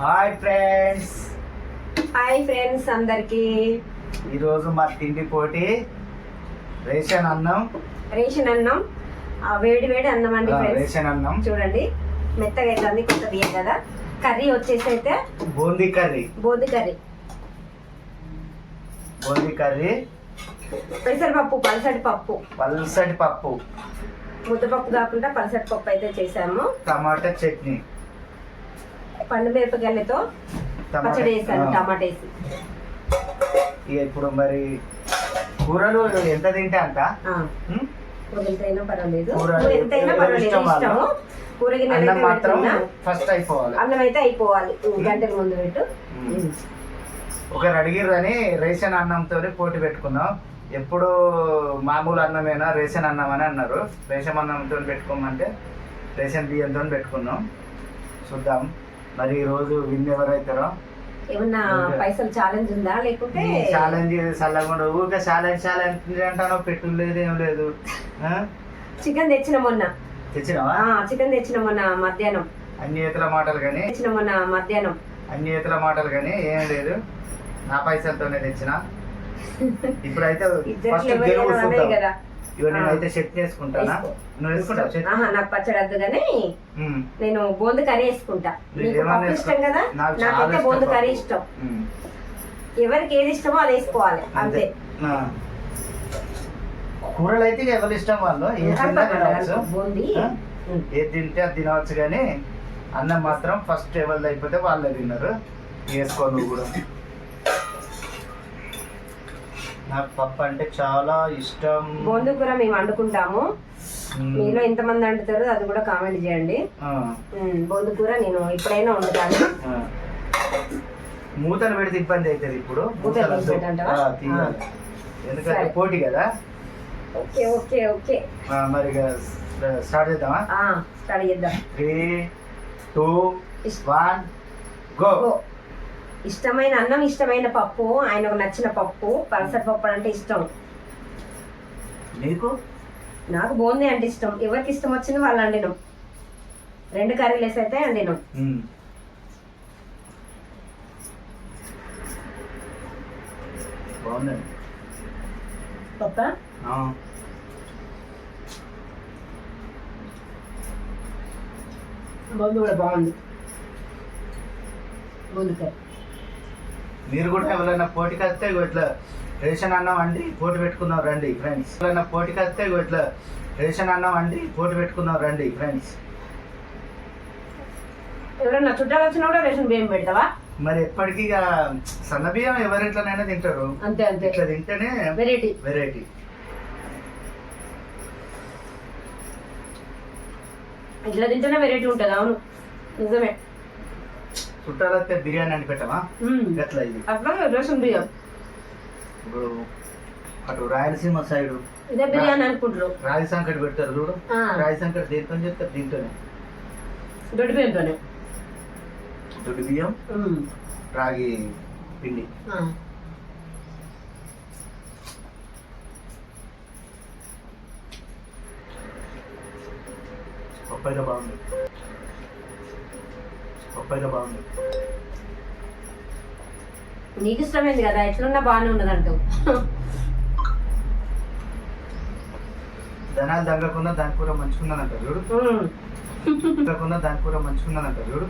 Hi friends. Hi friends అందరికి. ఈరోజు మా తిండి పోటీ రేషన్ అన్నం. వేడి వేడి అన్నం అండి ఫ్రెండ్స్. రేషన్ అన్నం చూడండి మెత్తగా అవుతుంది, కొత్త బియ్యం కదా. కర్రీ వచ్చేసి అయితే బూందీ కర్రీ. పెసరపప్పు, పలసటి పప్పు, ముద్దపప్పు కాకుండా పలసటి పప్పు అయితే చేసాము. టమాటా చట్నీ, పండు మిరపకాయలతో పచ్చడి వేసాను, టమాటా వేసి. ఇప్పుడు మరి కూరలు ఎంత తింటే అంత, ఎంతైనా పర్వాలేదు, ఇష్టము. కూరగిన్నెలు మాత్రం ఫస్ట్ అయిపోవాలి, అన్నం అయితే అయిపోవాలి గంటల ముందు పెట్టు. ఒకరు అడిగిర్రని రేషన్ అన్నంతో పోటీ పెట్టుకున్నాం. ఎప్పుడు మామూలు అన్నమేనా రేషన్ అన్నం అని అన్నారు. రేషన్ అన్నంతో పెట్టుకోమంటే రేషన్ బియ్యంతో పెట్టుకున్నాం. చూద్దాం మరి ఈ రోజు విన్ ఎవరైతారో. ఏమన్నా పైసలు ఛాలెంజ్ ఉందా లేకుంటే ఛాలెంజ్ చల్లకుండా ఊరికే ఛాలెంజ్ అంటానో పెట్టు లేదు, ఏం లేదు. చికెన్ తెచ్చిన మొన్న మధ్యాహ్నం. అన్ని ఇతర మాటలు కానీ ఏం లేదు, నా పైసలతోనే తెచ్చిన. ఇప్పుడైతే నేనైతే చెక్ చేసుకుంటానా. నువ్వు వేసుకుంటావు? నాకు పచ్చడి వద్దు కానీ నేను బోందు కర్రీ వేసుకుంటా. ఇష్టం కదా, నాకైతే బోందు కర్రీ ఇష్టం. ఎవరికి ఏది ఇష్టమో అది వేసుకోవాలి అంతే. కూరలు అయితే ఎవరి ఇష్టం వాళ్ళు బూందీ ఏది తింటే అది తినవచ్చు, కానీ అన్నం మాత్రం ఫస్ట్ ఎవరిది అయిపోతే వాళ్ళే తిన్నారు. వేసుకో నువ్వు కూడా. నాకు పప్పు అంటే చాలా ఇష్టం. బోందు కూర మేము వండుకుంటాము. మీలో ఎంతమంది వండుతారో అది కూడా కామెంట్ చేయండి. బోందు కూర నేను ఎప్పుడైనా వండుతాను. మూతలు పెడితే ఇబ్బంది అవుతుంది. ఇప్పుడు ఎందుకంటే పోటీ కదా. ఓకే ఓకే ఓకే మరి స్టార్ట్ చేద్దామా? స్టార్ట్ చేద్దాం. 3, 2, 1 గో. ఇష్టమైన అన్నం, ఇష్టమైన పప్పు, ఆయనకు నచ్చిన పప్పు పలసటి పప్పు అంటే ఇష్టం. నీకు? నాకు బూందీ అంటే ఇష్టం. ఎవరికి ఇష్టం వచ్చింది వాళ్ళు వండినాం. 2 కర్రీలు వేసి అయితే వండినాం. బాగుందండి పప్ప. బూందీ కూడా బాగుంది. బూందీ కర్రీ. మీరు కూడా ఎవరైనా పోటీకి వస్తే ఇట్లా రేషన్ అన్నం అండి పోటీ పెట్టుకుందాం రండి ఫ్రెండ్స్. ఎవరైనా పోటీకి వస్తే ఇట్లా రేషన్ అన్నం అండి పోటీ పెట్టుకుందాం రండి ఫ్రెండ్స్. ఎవరైనా చుట్టాలు వచ్చినా కూడా రేషన్ బియ్యం పెడతావా? మరి ఎప్పటికీ సన్న బియ్యం ఎవరింట్లోనైనా తింటారు. అంతే అంతే, ఇట్లా తింటేనే వెరైటీ. ఇట్లా తింటేనే వెరైటీ ఉంటుంది. అవును నిజమే. చుట్టాలు వస్తే బిర్యానీ అని పెట్టమా? ఎట్లా ఇది అట్లా రేషన్ బియ్యం. ఇప్పుడు అటు రాయలసీమ సైడ్ ఇదే బిర్యానీ అనుకుంటారు. రాగి సంకటి పెడతారు చూడు. రాగి సంకటి దేంతో చెప్తారు? దీంతోనే, దొడ్డి బియ్యంతోనే. దొడ్డి బియ్యం, రాగి పిండి. పప్పైలో బాగుంది. నీకు ఇష్టమైంది కదా, ఎట్లున్నా బాగానే ఉన్నది అంటావు. ధనాలు తగ్గకుండా దాని కూర మంచుకున్నానంటారు చూడు. తగ్గకుండా దాని కూర మంచుకున్నానంటారు చూడు.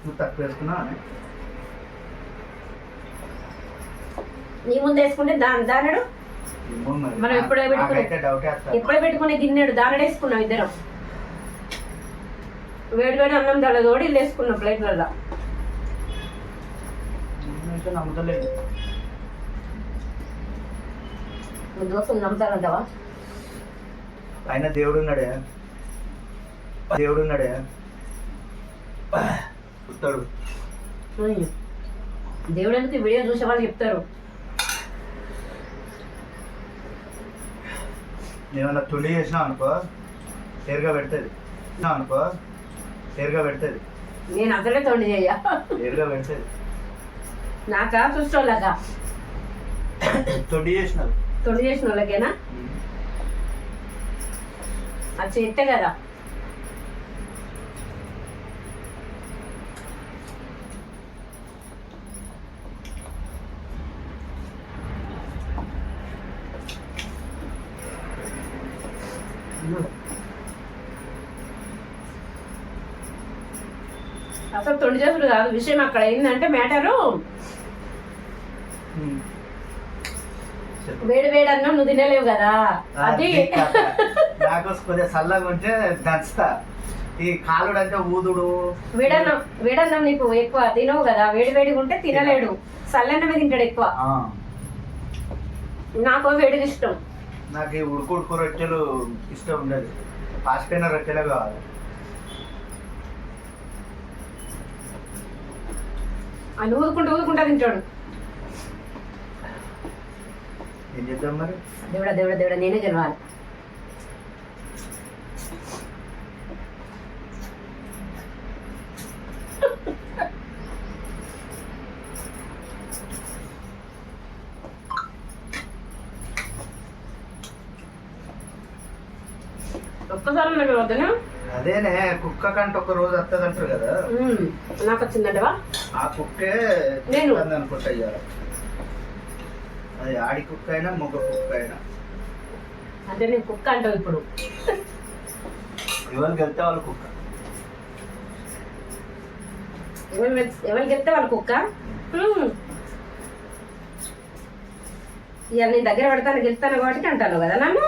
నువ్వు తక్కువ వేసుకున్నావా? నీ ముందు వేసుకుంటే దానడు. మనం ఎప్పుడే పెట్టుకునే గిన్నెడు దానడు వేసుకున్నాం ఇద్దరం. వేడి వేడి అన్నం తోడి ఇల్లు వేసుకున్నాం ప్లేట్లలో. నమ్ముతలేదు. దోస్తులు నమ్ముతారంటావా? ఆయన దేవుడు ఉన్నాడే చూస్తాడు. దేవుడు ఎందుకు వీడియో చూసే వాళ్ళు చెప్తారు. ఏమన్నా తుడి చేసినావు అనుకో తేరుగా పెడుతుంది. నేను అసలే తొండి చెయ్య. ఏరుగా పెడితే నాకా చూసుకోలేక తొడి చేసినారు. తొండి చేసిన వాళ్ళకేనా అది చేస్తే కదా. అసలు తొండి చేసుడు కాదు విషయం. అక్కడ ఏంటంటే మ్యాటరు, వేడి వేడి అన్నం నువ్వు తినలేవు కదా అది. నాకు కొద్దిగా చల్లగా ఉంటే దంచుతా. ఈ కాలుడు అంటే ఊదుడు. వేడన్నం నీకు ఎక్కువ తినవు కదా, వేడి వేడిగా ఉంటే తినలేడు. చల్లన్నమే తింటాడు ఎక్కువ. నాకు వేడిది ఇష్టం. నాకు ఈ ఉడుకు రొట్టెలు ఇష్టం ఉండదు, పాసిపోయిన రొట్టెలే కావాలి. అని ఊదుకుంటా తింటాడు. ఏం చేద్దాం మరి? దేవుడా దేవుడా దేవుడా నేనే గెలవాలి. ఒక్కసారి నాకు వద్దనా? అదేనే కుక్క కంటే ఒక రోజు వస్తుంది అంటారు కదా. నాకు వచ్చిందంటవా? ఆ కుక్కే నేను అనుకుంటా. ఇయ్యాలి అది ఆడి కుక్క అయినా మగ కుక్క అయినా. అంటే నేను కుక్క అంటావు ఇప్పుడు. ఎవరికి వెళ్తే వాళ్ళు కుక్క, ఎవరికి వెళ్తే వాళ్ళు కుక్క. ఇవాళ నేను దగ్గర పెడతాను గెలుస్తాను కాబట్టి అంటాను కదా నన్ను,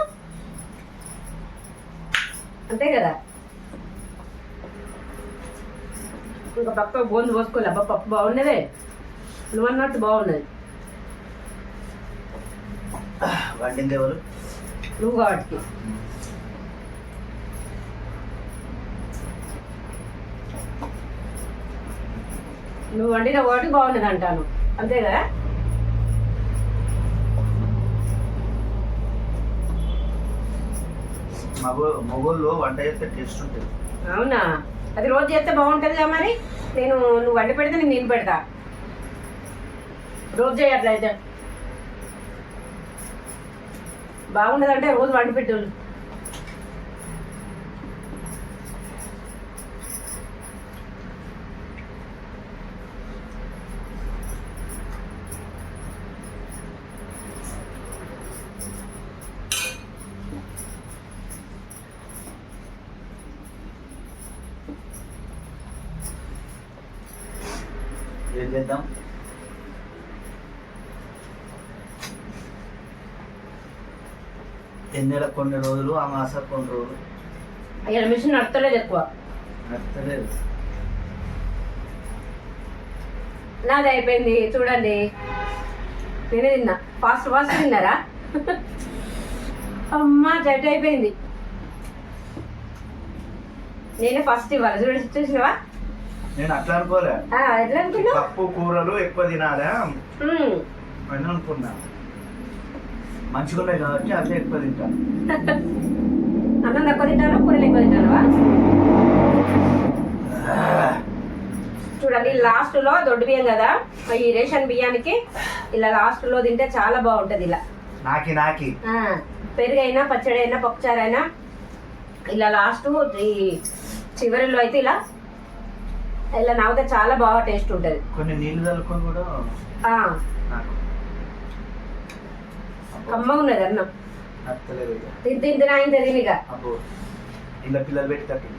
అంతే కదా. ఇంకా పక్క బోందు పోసుకోలే. అబ్బా పప్పు బాగున్నదే, నువ్వు అన్నట్టు బాగున్నది. వండింది ఎవరు? నువ్వు కాబట్టి. నువ్వు వండిన కాబట్టి బాగున్నది అంటాను, అంతే కదా. మొగోళ్ళు వంట చేస్తే టేస్ట్ ఉంటుంది. అవునా? అది రోజు చేస్తే బాగుంటుంది కదా. మరి నువ్వు వండి పెడితే నేను పెడతా. రోజు చేయట్లయితే బాగుండదంటే రోజు వండి పెట్టు. ఏం చేద్దాం? ఎన్నెల కొన్ని రోజులు, ఆ మాస కొన్ని రోజులు. అయ్యా మిషన్ నడతలేదు ఎక్కువ. నడతలేదు. నాది అయిపోయింది చూడండి. నేనే తిన్నా. ఫాస్ట్ తిన్నారా? అమ్మా జట్ అయిపోయింది. నేనే ఫస్ట్ ఇవ్వాలి. చూసినవా? నేను అట్లా అనుకోలే. ఎట్లా అనుకున్నా? పప్పు కూరలు ఎక్కువ తినాలా అని అనుకున్నా. మంచిగా ఉన్నాయి కాబట్టి అదే ఎక్కువ తింటాను. అన్నం తక్కువ తింటాను, కూరలు ఎక్కువ తింటానువా? చూడండి లాస్ట్ లో దొడ్డు బియ్యం కదా, ఈ రేషన్ బియ్యానికి ఇలా లాస్ట్ లో తింటే చాలా బాగుంటది. ఇలా నాకి పెరుగైనా పచ్చడి అయినా పప్పుచారు అయినా ఇలా లాస్ట్ ఈ చివరిలో అయితే ఇలా నవ్వుతే చాలా బాగా టేస్ట్ ఉంటది. కొన్ని నీళ్ళు తలుకొని కూడా అమ్మ ఉన్నది అన్నం తింటే తినిగా. ఇలా పిల్లలు పెట్టి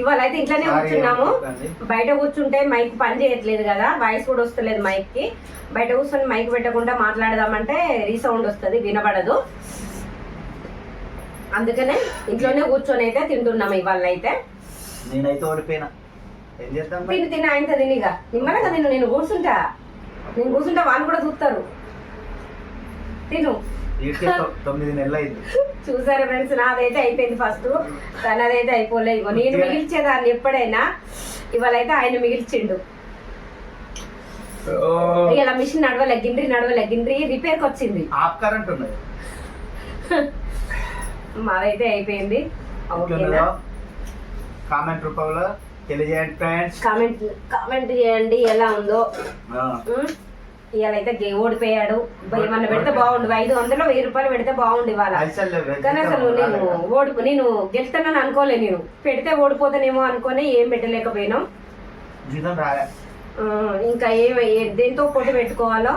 ఇవాళ అయితే ఇంట్లోనే కూర్చున్నాము. బయట కూర్చుంటే మైక్ పని చేయట్లేదు కదా, వాయిస్ కూడా వస్తలేదు మైక్ కి. బయట కూర్చొని మైక్ పెట్టకుండా మాట్లాడదామంటే రీసౌండ్ వస్తుంది, వినబడదు. అందుకనే ఇంట్లోనే కూర్చొని అయితే తింటున్నాము ఇవాళ అయితే. నేనైతే ఓడిపోయినా. ఏం చేద్దాం? తిని ఆయన తినిగా నిమ్మలంగా తిను. నేను కూర్చుంటా వాళ్ళు కూడా చూస్తారు. తిను. 9 నెలలు అయింది. చూసారా ఫ్రెండ్స్, నాదైతే అయిపోయింది ఫస్ట్, తనదైతే అయిపోలే. ఇగో నేను మిగిల్చేదాన్ని ఎప్పుడైనా, ఇవాళ అయితే ఆయన మిగిల్చిండు. ఇలా మిషన్ నడవలే గిండ్రి రిపేర్కి వచ్చింది. మాదైతే అయిపోయింది. కామెంట్ రూపంలో తెలియజేయండి ఫ్రెండ్స్. కామెంట్ చేయండి ఎలా ఉందో. ఇవాళ అయితే ఓడిపోయాడు. ఏమన్నా పెడితే బాగుండు. 500 1000 రూపాయలు పెడితే బాగుండు ఇవాళ. కానీ అసలు నేను గెలుస్తానని అనుకోలే. నేను పెడితే ఓడిపోతానేమో అనుకొని ఏం పెట్టలేకపోయినాం. ఇంకా దేంతో పోటీ పెట్టుకోవాలో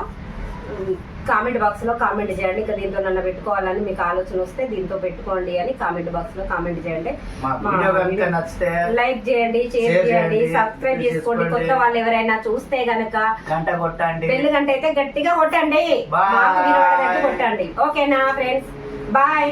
కామెంట్ బాక్స్ లో కామెంట్ చేయండి. ఇంకా దీంతో నన్ను పెట్టుకోవాలని మీకు ఆలోచన వస్తే దీంతో పెట్టుకోండి అని కామెంట్ బాక్స్ లో కామెంట్ చేయండి. లైక్ చేయండి, షేర్ చేయండి, సబ్స్క్రైబ్ చేసుకోండి. కొత్త వాళ్ళు ఎవరైనా చూస్తే గనక గంట కొట్టండి, బెల్ గంట అయితే గట్టిగా కొట్టండి, కొట్టండి. ఓకేనా ఫ్రెండ్స్, బాయ్.